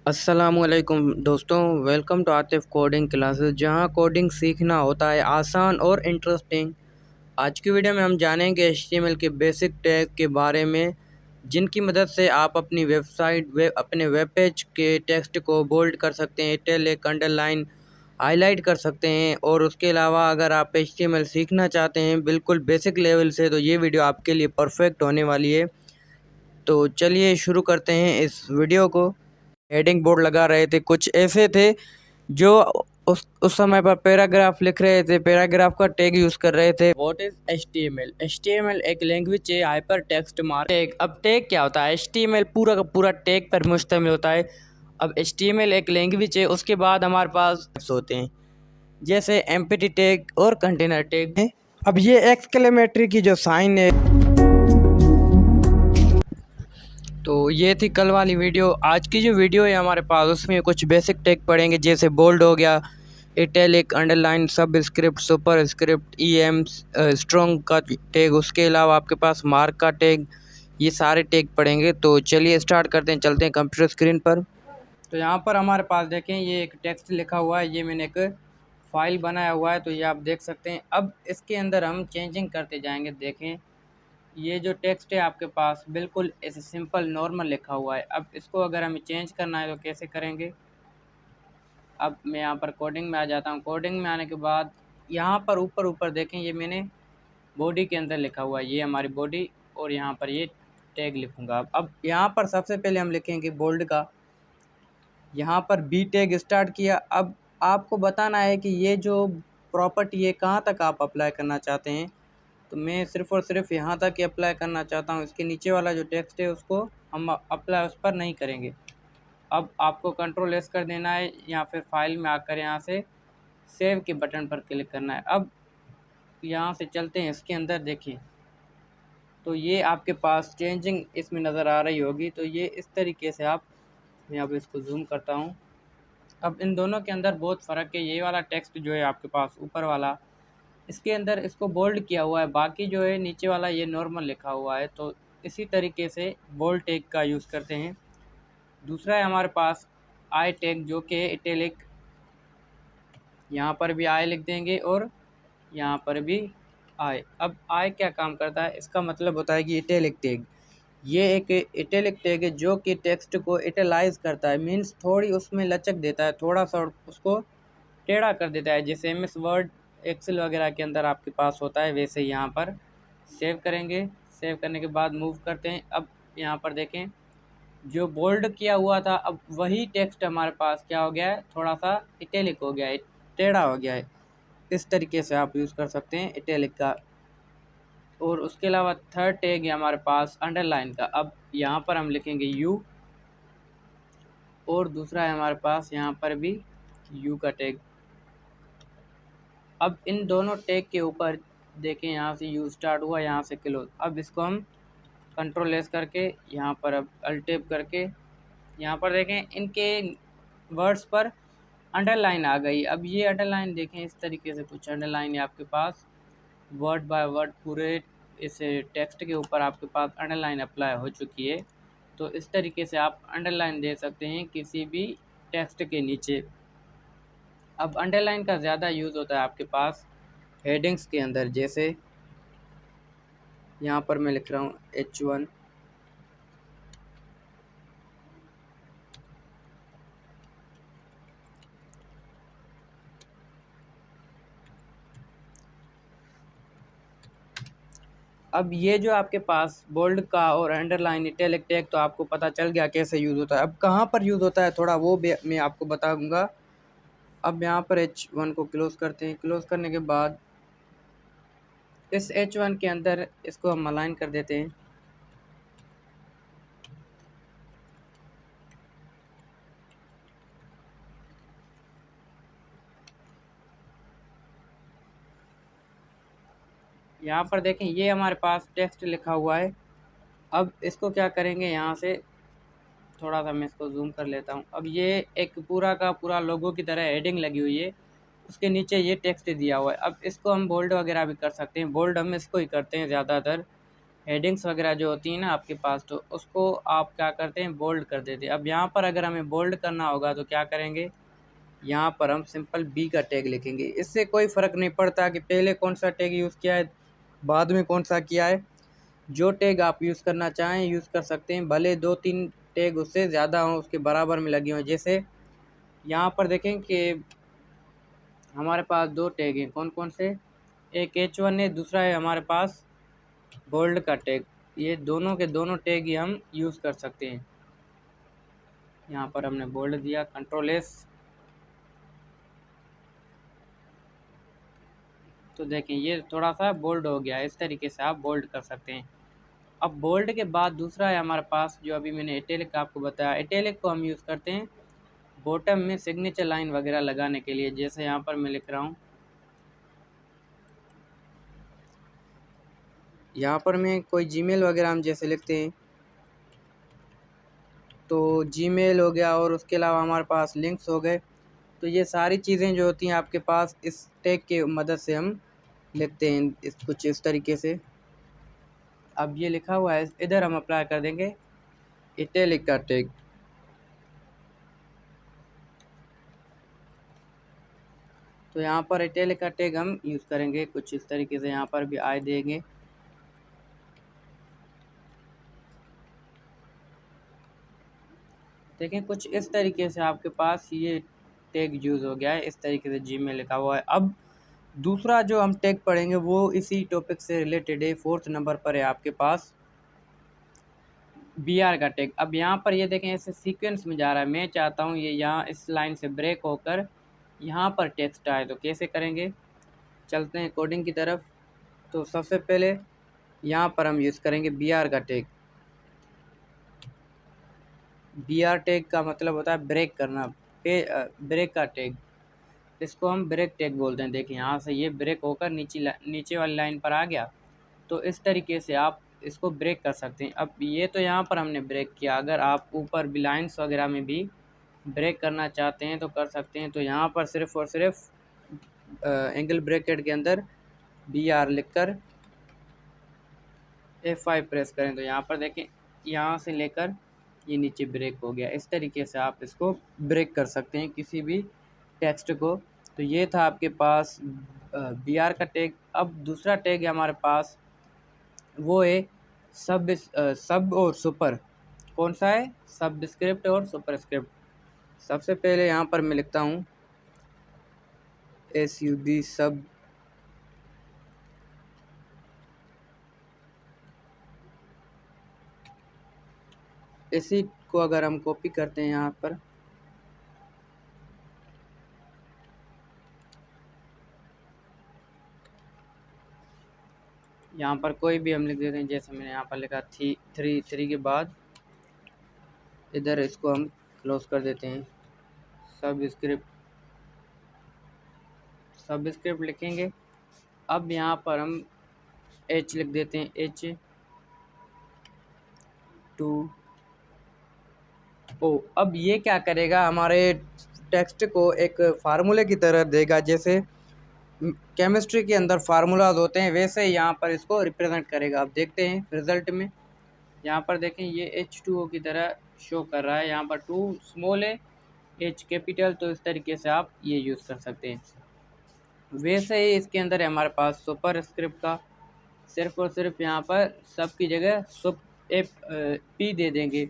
अस्सलामुअलैकुम दोस्तों, welcome to Atif coding classes, जहां कोडिंग सीखना होता है आसान और इंटरेस्टिंग। आज की वीडियो में हम जानेंगे एचटीएमएल के बेसिक टैग के बारे में, जिनकी मदद से आप अपनी अपने वेब पेज के टेक्स्ट को बोल्ड कर सकते हैं, इटैलिक, अंडरलाइन, हाईलाइट कर सकते हैं। और उसके अलावा अगर आप एचटीएमएल सीखना चाहते हैं बिल्कुल बेसिक लेवल से, तो ये वीडियो आपके लिए परफेक्ट होने वाली है। तो चलिए शुरू करते हैं इस वीडियो को। हेडिंग बोर्ड लगा रहे थे, कुछ ऐसे थे जो उस समय पर पैराग्राफ लिख रहे थे, पैराग्राफ का टैग यूज कर रहे थे। What is HTML? एचटीएमएल एक लैंग्वेज है, हाइपर टेक्स्ट मार्क टैग। अब टैग क्या होता है? एचटीएमएल पूरा का पूरा टैग पर मुश्तमिल होता है। अब एचटीएमएल एक लैंग्वेज है, उसके बाद हमारे पास होते हैं जैसे एम्पटी टैग और कंटेनर टैग है। अब ये एक्सक्लेमेटरी की जो साइन है, तो ये थी कल वाली वीडियो। आज की जो वीडियो है हमारे पास, उसमें कुछ बेसिक टैग पढ़ेंगे, जैसे बोल्ड हो गया, इटैलिक, अंडरलाइन, सब script, super script, EM, strong का टैग, उसके अलावा आपके पास मार्क का टैग, ये सारे टैग पढ़ेंगे। तो चलिए स्टार्ट करते हैं, चलते हैं कंप्यूटर स्क्रीन पर। तो यहाँ पर हमारे पास देखें, ये एक टेक्स्ट लिखा हुआ है, ये मैंने एक फाइल बनाया हुआ है, तो ये आप देख सकते हैं। अब इसके अंदर हम चेंजिंग करते जाएंगे। देखें, ये जो टेक्स्ट है आपके पास बिल्कुल ऐसे सिंपल नॉर्मल लिखा हुआ है। अब इसको अगर हमें चेंज करना है तो कैसे करेंगे? अब मैं यहाँ पर कोडिंग में आ जाता हूँ। कोडिंग में आने के बाद यहाँ पर ऊपर ऊपर देखें, ये मैंने बॉडी के अंदर लिखा हुआ है, ये हमारी बॉडी, और यहाँ पर ये टैग लिखूँगा। अब यहाँ पर सबसे पहले हम लिखेंगे बोल्ड का, यहाँ पर बी टैग स्टार्ट किया। अब आपको बताना है कि ये जो प्रॉपर्टी है कहाँ तक आप अप्लाई करना चाहते हैं। तो मैं सिर्फ़ और सिर्फ यहाँ तक ही अप्लाई करना चाहता हूँ। इसके नीचे वाला जो टेक्स्ट है उसको हम अप्लाई उस पर नहीं करेंगे। अब आपको कंट्रोल एस कर देना है, या फिर फाइल में आकर यहाँ से सेव के बटन पर क्लिक करना है। अब यहाँ से चलते हैं इसके अंदर। देखें, तो ये आपके पास चेंजिंग इसमें नज़र आ रही होगी। तो ये इस तरीके से आप, मैं अब इसको जूम करता हूँ। अब इन दोनों के अंदर बहुत फ़र्क है। ये वाला टेक्स्ट जो है आपके पास ऊपर वाला, इसके अंदर इसको बोल्ड किया हुआ है, बाकी जो है नीचे वाला ये नॉर्मल लिखा हुआ है। तो इसी तरीके से बोल्ड टैग का यूज़ करते हैं। दूसरा है हमारे पास आई टैग, जो कि इटैलिक, यहाँ पर भी आई लिख देंगे और यहाँ पर भी आई। अब आई क्या काम करता है? इसका मतलब होता है कि इटैलिक टैग, ये एक इटैलिक टैग है जो कि टेक्स्ट को इटैलाइज करता है, मीन्स थोड़ी उसमें लचक देता है, थोड़ा सा उसको टेढ़ा कर देता है, जैसे एमएस वर्ड, एक्सेल वगैरह के अंदर आपके पास होता है, वैसे ही यहाँ पर सेव करेंगे। सेव करने के बाद मूव करते हैं। अब यहाँ पर देखें, जो बोल्ड किया हुआ था, अब वही टेक्स्ट हमारे पास क्या हो गया है, थोड़ा सा इटैलिक हो गया है, टेढ़ा हो गया है। इस तरीके से आप यूज़ कर सकते हैं इटैलिक का। और उसके अलावा थर्ड टैग है हमारे पास अंडरलाइन का। अब यहाँ पर हम लिखेंगे यू, और दूसरा है हमारे पास यहाँ पर भी यू का टैग। अब इन दोनों टैग के ऊपर देखें, यहाँ से यू स्टार्ट हुआ, यहाँ से क्लोज। अब इसको हम कंट्रोल एस करके यहाँ पर अब अल्टेप करके यहाँ पर देखें, इनके वर्ड्स पर अंडरलाइन आ गई। अब ये अंडरलाइन देखें, इस तरीके से कुछ अंडरलाइन है आपके पास, वर्ड बाय वर्ड पूरे इस टेक्स्ट के ऊपर आपके पास अंडरलाइन अप्लाई हो चुकी है। तो इस तरीके से आप अंडरलाइन दे सकते हैं किसी भी टेक्स्ट के नीचे। अब अंडरलाइन का ज़्यादा यूज़ होता है आपके पास हेडिंग्स के अंदर, जैसे यहाँ पर मैं लिख रहा हूँ H1। अब ये जो आपके पास बोल्ड का और अंडरलाइन, इटैलिक टैग, तो आपको पता चल गया कैसे यूज़ होता है। अब कहाँ पर यूज़ होता है थोड़ा वो भी मैं आपको बताऊँगा। अब यहाँ पर H1 को क्लोज़ करते हैं। क्लोज़ करने के बाद इस H1 के अंदर इसको हम अलाइन कर देते हैं। यहाँ पर देखें, ये हमारे पास टेक्स्ट लिखा हुआ है। अब इसको क्या करेंगे, यहाँ से थोड़ा सा मैं इसको जूम कर लेता हूँ। अब ये एक पूरा का पूरा लोगो की तरह हेडिंग लगी हुई है, उसके नीचे ये टेक्स्ट दिया हुआ है। अब इसको हम बोल्ड वगैरह भी कर सकते हैं, बोल्ड हम इसको ही करते हैं ज़्यादातर। हेडिंग्स वगैरह जो होती हैं ना आपके पास, तो उसको आप क्या करते हैं, बोल्ड कर देते हैं। अब यहाँ पर अगर हमें बोल्ड करना होगा तो क्या करेंगे, यहाँ पर हम सिंपल बी का टैग लिखेंगे। इससे कोई फ़र्क नहीं पड़ता कि पहले कौन सा टैग यूज़ किया है, बाद में कौन सा किया है। जो टैग आप यूज़ करना चाहें यूज़ कर सकते हैं, भले 2-3 टैग उससे ज़्यादा हों, उसके बराबर में लगे हों। जैसे यहाँ पर देखें कि हमारे पास 2 टैग हैं, कौन कौन से, एक H1 है, दूसरा है हमारे पास बोल्ड का टैग। ये दोनों के दोनों टैग ही हम यूज़ कर सकते हैं। यहाँ पर हमने बोल्ड दिया, कंट्रोल एस, तो देखें ये थोड़ा सा बोल्ड हो गया। इस तरीके से आप बोल्ड कर सकते हैं। अब बोल्ड के बाद दूसरा है हमारे पास, जो अभी मैंने इटैलिक आपको बताया। इटैलिक को हम यूज़ करते हैं बॉटम में सिग्नेचर लाइन वगैरह लगाने के लिए। जैसे यहाँ पर मैं लिख रहा हूँ, यहाँ पर मैं कोई जीमेल वगैरह हम जैसे लिखते हैं, तो जीमेल हो गया, और उसके अलावा हमारे पास लिंक्स हो गए। तो ये सारी चीज़ें जो होती हैं आपके पास इस टैग के मदद से हम लिखते हैं, कुछ इस तरीके से। अब ये लिखा हुआ है, इधर हम अप्लाई कर देंगे इटैलिक का टैग। तो यहाँ पर इटैलिक का टैग हम यूज़ करेंगे कुछ इस तरीके से, यहाँ पर भी आई देंगे। देखें कुछ इस तरीके से आपके पास ये टैग यूज़ हो गया है। इस तरीके से जीमेल लिखा हुआ है। अब दूसरा जो हम टैग पढ़ेंगे वो इसी टॉपिक से रिलेटेड है। 4th नंबर पर है आपके पास बी आर का टैग। अब यहाँ पर ये देखें ऐसे सीक्वेंस में जा रहा है। मैं चाहता हूँ ये यहाँ इस लाइन से ब्रेक होकर यहाँ पर टेक्स्ट आए, तो कैसे करेंगे, चलते हैं कोडिंग की तरफ। तो सबसे पहले यहाँ पर हम यूज़ करेंगे बी आर का टैग। बी आर टैग का मतलब होता है ब्रेक करना, ब्रेक का टैग, इसको हम ब्रेक टैग बोलते हैं। देखिए यहाँ से ये ब्रेक होकर नीचे वाली लाइन पर आ गया। तो इस तरीके से आप इसको ब्रेक कर सकते हैं। अब ये तो यहाँ पर हमने ब्रेक किया, अगर आप ऊपर भी लाइन्स वगैरह में भी ब्रेक करना चाहते हैं तो कर सकते हैं। तो यहाँ पर सिर्फ़ और सिर्फ एंगल ब्रैकेट के अंदर बी आर लिख कर F5 प्रेस करें, तो यहाँ पर देखें यहाँ से लेकर ये नीचे ब्रेक हो गया। इस तरीके से आप इसको ब्रेक कर सकते हैं किसी भी टेक्स्ट को। तो ये था आपके पास बी आर का टैग। अब दूसरा टैग है हमारे पास, वो है सब और सुपर। कौन सा है, सब स्क्रिप्ट और सुपर स्क्रिप्ट। सबसे पहले यहाँ पर मैं लिखता हूँ SUB सब, इसी को अगर हम कॉपी करते हैं यहाँ पर, यहाँ पर कोई भी हम लिख देते हैं। जैसे मैंने यहाँ पर लिखा 3 के बाद इधर इसको हम क्लोज कर देते हैं। सब स्क्रिप्ट लिखेंगे। अब यहाँ पर हम H लिख देते हैं, H2O। अब ये क्या करेगा, हमारे टेक्स्ट को एक फार्मूले की तरह देगा। जैसे केमिस्ट्री के अंदर फार्मूलाज होते हैं, वैसे यहाँ पर इसको रिप्रेजेंट करेगा। अब देखते हैं रिजल्ट में। यहाँ पर देखें ये H2O की तरह शो कर रहा है। यहाँ पर 2 स्मॉल है, H कैपिटल। तो इस तरीके से आप ये यूज़ कर सकते हैं। वैसे ही इसके अंदर है हमारे पास सुपर स्क्रिप्ट का, सिर्फ और सिर्फ यहाँ पर सब की जगह पी दे देंगे।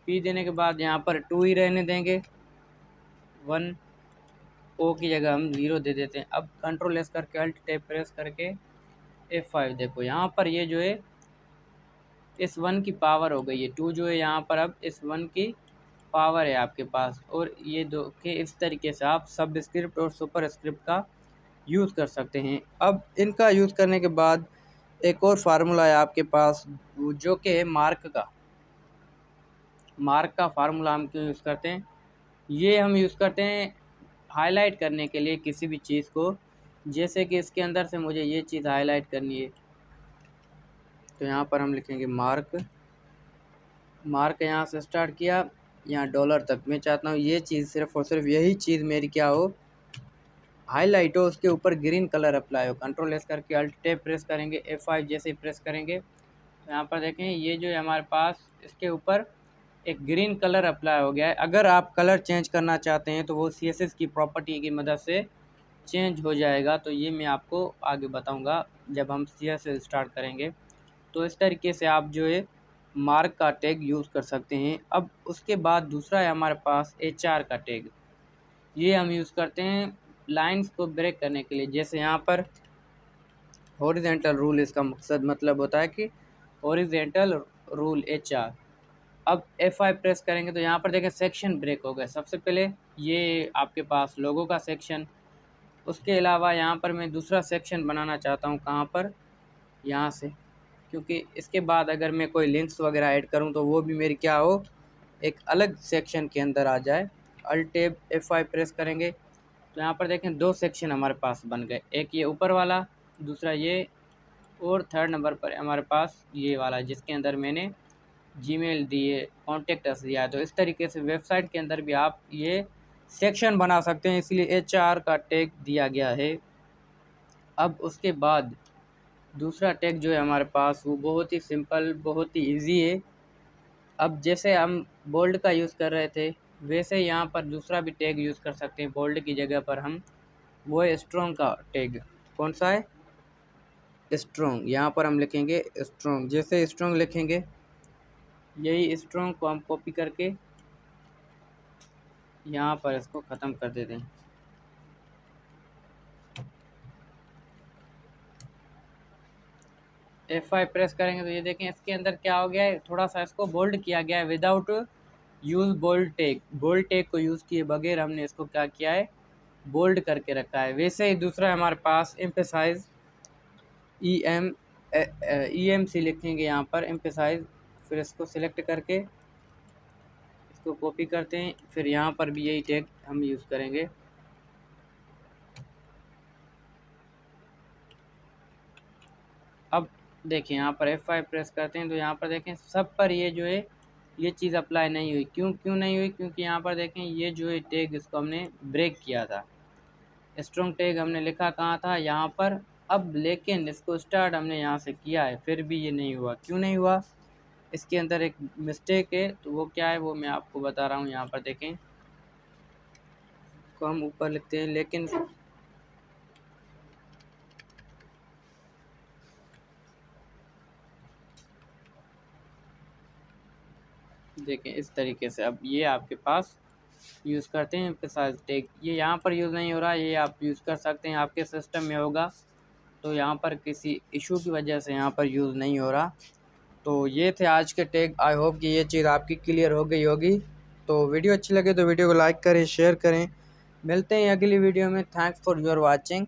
पी देने के बाद यहाँ पर 2 ही रहने देंगे, 1 O की जगह हम 0 दे देते हैं। अब कंट्रोल एस करके अल्ट टैब प्रेस करके F5, देखो यहाँ पर ये जो है इस 1 की पावर हो गई है। 2 जो है यहाँ पर अब इस 1 की पावर है आपके पास। और ये दो के इस तरीके से आप सब स्क्रिप्ट और सुपर स्क्रिप्ट का यूज़ कर सकते हैं। अब इनका यूज़ करने के बाद एक और फार्मूला है आपके पास, जो कि है मार्क का। मार्क का फार्मूला हम क्यों यूज़ करते हैं, ये हम यूज़ करते हैं हाईलाइट करने के लिए किसी भी चीज़ को। जैसे कि इसके अंदर से मुझे ये चीज़ हाईलाइट करनी है, तो यहाँ पर हम लिखेंगे मार्क। मार्क यहाँ से स्टार्ट किया, यहाँ डॉलर तक। मैं चाहता हूँ ये चीज़ सिर्फ़ और सिर्फ यही चीज़ मेरी क्या हो, हाईलाइट हो, उसके ऊपर ग्रीन कलर अप्लाई हो। कंट्रोल एस करके अल्ट टैब प्रेस करेंगे, F5 जैसे ही प्रेस करेंगे यहाँ पर देखें ये जो है हमारे पास इसके ऊपर एक ग्रीन कलर अप्लाई हो गया है। अगर आप कलर चेंज करना चाहते हैं तो वो CSS की प्रॉपर्टी की मदद से चेंज हो जाएगा। तो ये मैं आपको आगे बताऊंगा जब हम CSS स्टार्ट करेंगे। तो इस तरीके से आप जो है मार्क का टैग यूज़ कर सकते हैं। अब उसके बाद दूसरा है हमारे पास HR का टैग। ये हम यूज़ करते हैं लाइंस को ब्रेक करने के लिए। जैसे यहाँ पर हॉरिजेंटल रूल, इसका मकसद मतलब होता है कि हॉरिजेंटल रूल HR। अब F5 प्रेस करेंगे तो यहाँ पर देखें सेक्शन ब्रेक हो गया। सबसे पहले ये आपके पास लोगों का सेक्शन, उसके अलावा यहाँ पर मैं दूसरा सेक्शन बनाना चाहता हूँ। कहाँ पर? यहाँ से, क्योंकि इसके बाद अगर मैं कोई लिंक्स वगैरह ऐड करूँ तो वो भी मेरी क्या हो, एक अलग सेक्शन के अंदर आ जाए। अल्ट टैब F5 प्रेस करेंगे तो यहाँ पर देखें दो सेक्शन हमारे पास बन गए, एक ये ऊपर वाला, दूसरा ये, और थर्ड नंबर पर हमारे पास ये वाला जिसके अंदर मैंने जीमेल दिए, कॉन्टेक्ट अस दिया है। तो इस तरीके से वेबसाइट के अंदर भी आप ये सेक्शन बना सकते हैं, इसलिए HR का टैग दिया गया है। अब उसके बाद दूसरा टैग जो है हमारे पास वो बहुत ही सिंपल, बहुत ही इजी है। अब जैसे हम बोल्ड का यूज़ कर रहे थे वैसे यहाँ पर दूसरा भी टैग यूज़ कर सकते हैं। बोल्ड की जगह पर हम वो है स्ट्रॉन्ग का टैग। कौन सा है? स्ट्रॉन्ग। यहाँ पर हम लिखेंगे स्ट्रॉन्ग। जैसे स्ट्रॉन्ग लिखेंगे, यही स्ट्रॉन्ग को हम कॉपी करके यहाँ पर इसको ख़त्म कर देते हैं। F5 प्रेस करेंगे तो ये देखें इसके अंदर क्या हो गया है, थोड़ा सा इसको बोल्ड किया गया है without use bold tag. Bold tag को यूज़ किए बगैर हमने इसको क्या किया है, बोल्ड करके रखा है। वैसे ही दूसरा हमारे पास एम्फेसाइज, EMC लिखेंगे यहाँ पर एम्फेसाइज, फिर इसको सिलेक्ट करके इसको कॉपी करते हैं, फिर यहाँ पर भी यही टैग हम यूज़ करेंगे। अब देखिए यहाँ पर F5 प्रेस करते हैं तो यहाँ पर देखें सब पर ये जो है ये चीज़ अप्लाई नहीं हुई। क्यों नहीं हुई? क्योंकि यहाँ पर देखें ये जो है टैग इसको हमने ब्रेक किया था। स्ट्रॉन्ग टैग हमने लिखा कहाँ था? यहाँ पर। अब लेकिन इसको स्टार्ट हमने यहाँ से किया है, फिर भी ये नहीं हुआ। क्यों नहीं हुआ? इसके अंदर एक मिस्टेक है। तो वो क्या है वो मैं आपको बता रहा हूँ। यहाँ पर देखें, इसको हम ऊपर लिखते हैं, लेकिन देखें इस तरीके से अब ये आपके पास यूज़ करते हैं एम्फेसाइज टैग। ये यहाँ पर यूज़ नहीं हो रहा, ये आप यूज़ कर सकते हैं, आपके सिस्टम में होगा। तो यहाँ पर किसी इशू की वजह से यहाँ पर यूज़ नहीं हो रहा। तो ये थे आज के टैग। आई होप कि ये चीज़ आपकी क्लियर हो गई होगी। तो वीडियो अच्छी लगे तो वीडियो को लाइक करें, शेयर करें। मिलते हैं अगली वीडियो में। Thanks for your watching.